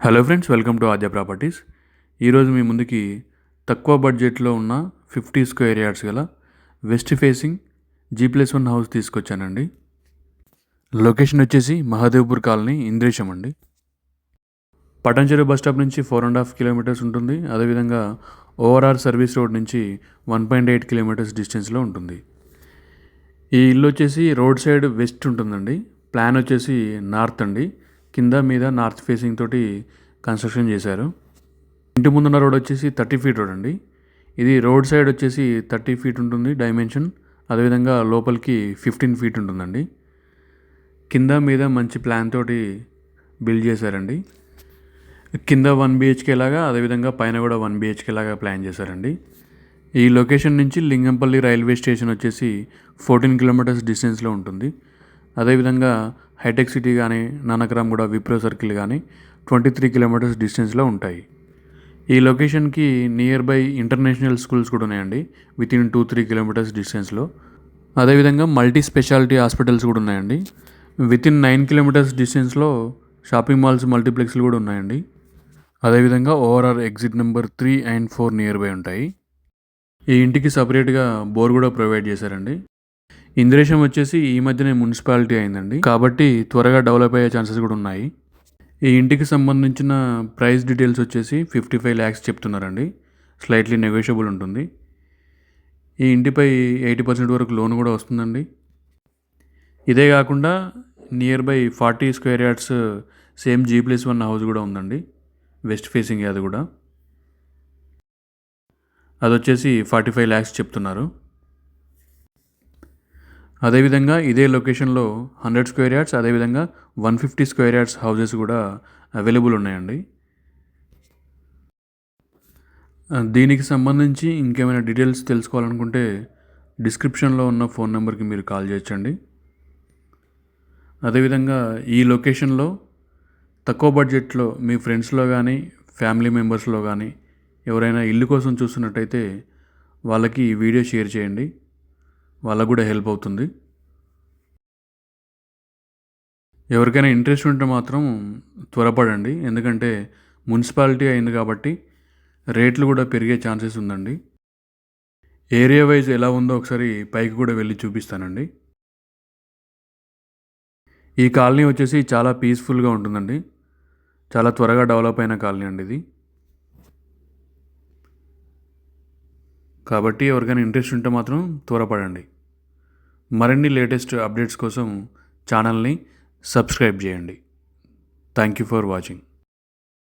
Hello friends, welcome to Aadya properties. ఈరోజు మీ ముందుకి తక్కువ బడ్జెట్లో ఉన్న 50 స్క్వేర్ యార్డ్స్ గల వెస్ట్ ఫేసింగ్ G+1 హౌస్ తీసుకొచ్చానండి. లొకేషన్ వచ్చేసి మహాదేవ్పూర్ కాలనీ, ఇంద్రేశం అండి. పటాన్చెరు బస్ స్టాప్ నుంచి 4.5 కిలోమీటర్స్ ఉంటుంది. అదేవిధంగా ఓఆర్ఆర్ సర్వీస్ రోడ్ నుంచి 1.8 కిలోమీటర్స్ డిస్టెన్స్లో ఉంటుంది. ఈ ఇల్లు వచ్చేసి రోడ్ సైడ్ వెస్ట్ ఉంటుందండి. ప్లాన్ వచ్చేసి నార్త్ అండి. కింద మీద నార్త్ ఫేసింగ్ తోటి కన్స్ట్రక్షన్ చేశారు. ఇంటి ముందున్న రోడ్ వచ్చేసి 30 ఫీట్ రోడ్ అండి. ఇది రోడ్ సైడ్ వచ్చేసి 30 ఫీట్ ఉంటుంది డైమెన్షన్. అదేవిధంగా లోపలికి 15 ఫీట్ ఉంటుందండి. కింద మీద మంచి ప్లాన్ తోటి బిల్డ్ చేశారండి. కింద 1 BHK లాగా, అదేవిధంగా పైన కూడా 1 BHK లాగా ప్లాన్ చేశారండి. ఈ లొకేషన్ నుంచి లింగంపల్లి రైల్వే స్టేషన్ వచ్చేసి 14 కిలోమీటర్స్ డిస్టెన్స్లో ఉంటుంది. అదేవిధంగా హైటెక్ సిటీ కానీ, నానక్రామ్గూడ, విప్రో సర్కిల్ కానీ 23 కిలోమీటర్స్ డిస్టెన్స్లో ఉంటాయి. ఈ లొకేషన్కి నియర్ బై ఇంటర్నేషనల్ స్కూల్స్ కూడా ఉన్నాయండి, వితిన్ 2-3 కిలోమీటర్స్ డిస్టెన్స్లో. అదేవిధంగా మల్టీ స్పెషాలిటీ హాస్పిటల్స్ కూడా ఉన్నాయండి. వితిన్ 9 కిలోమీటర్స్ డిస్టెన్స్లో షాపింగ్ మాల్స్, మల్టీప్లెక్స్లు కూడా ఉన్నాయండి. అదేవిధంగా ORR exit number 3 and 4 near by ఉంటాయి. ఈ ఇంటికి సపరేట్గా బోర్ కూడా ప్రొవైడ్ చేశారండి. ఇంద్రేశం వచ్చేసి ఈ మధ్యనే మున్సిపాలిటీ అయిందండి, కాబట్టి త్వరగా డెవలప్ అయ్యే ఛాన్సెస్ కూడా ఉన్నాయి. ఈ ఇంటికి సంబంధించిన ప్రైస్ డీటెయిల్స్ వచ్చేసి 55 lakhs చెప్తున్నారండి. స్లైట్లీ నెగోషియబుల్ ఉంటుంది. ఈ ఇంటిపై 80% వరకు లోన్ కూడా వస్తుందండి. ఇదే కాకుండా near by 40 square yards same G+1 house కూడా ఉందండి, వెస్ట్ ఫేసింగ్. అది కూడా అది వచ్చేసి 45 lakhs చెప్తున్నారు. అదేవిధంగా ఇదే లొకేషన్లో 100 స్క్వేర్ యార్డ్స్, అదేవిధంగా 150 స్క్వేర్ యార్డ్స్ హౌసెస్ కూడా అవైలబుల్ ఉన్నాయండి. దీనికి సంబంధించి ఇంకేమైనా డీటెయిల్స్ తెలుసుకోవాలనుకుంటే డిస్క్రిప్షన్లో ఉన్న ఫోన్ నెంబర్కి మీరు కాల్ చేయొచ్చండి. అదేవిధంగా ఈ లొకేషన్లో తక్కువ బడ్జెట్లో మీ ఫ్రెండ్స్లో కానీ, ఫ్యామిలీ మెంబర్స్లో కానీ ఎవరైనా ఇల్లు కోసం చూస్తున్నట్టయితే వాళ్ళకి ఈ వీడియో షేర్ చేయండి, వాళ్ళకు కూడా హెల్ప్ అవుతుంది. ఎవరికైనా ఇంట్రెస్ట్ ఉంటే మాత్రం త్వరపడండి, ఎందుకంటే మున్సిపాలిటీ అయింది కాబట్టి రేట్లు కూడా పెరిగే ఛాన్సెస్ ఉందండి. ఏరియా వైజ్ ఎలా ఉందో ఒకసారి పైకి కూడా వెళ్ళి చూపిస్తానండి. ఈ కాలనీ వచ్చేసి చాలా పీస్ఫుల్గా ఉంటుందండి. చాలా త్వరగా డెవలప్ అయిన కాలనీ అండి ఇది. కాబట్టి ఎవరికైనా ఇంట్రెస్ట్ ఉంటే మాత్రం త్వరపడండి. మరిన్ని లేటెస్ట్ అప్డేట్స్ కోసం ఛానల్ని సబ్స్క్రైబ్ చేయండి. Thank you for watching.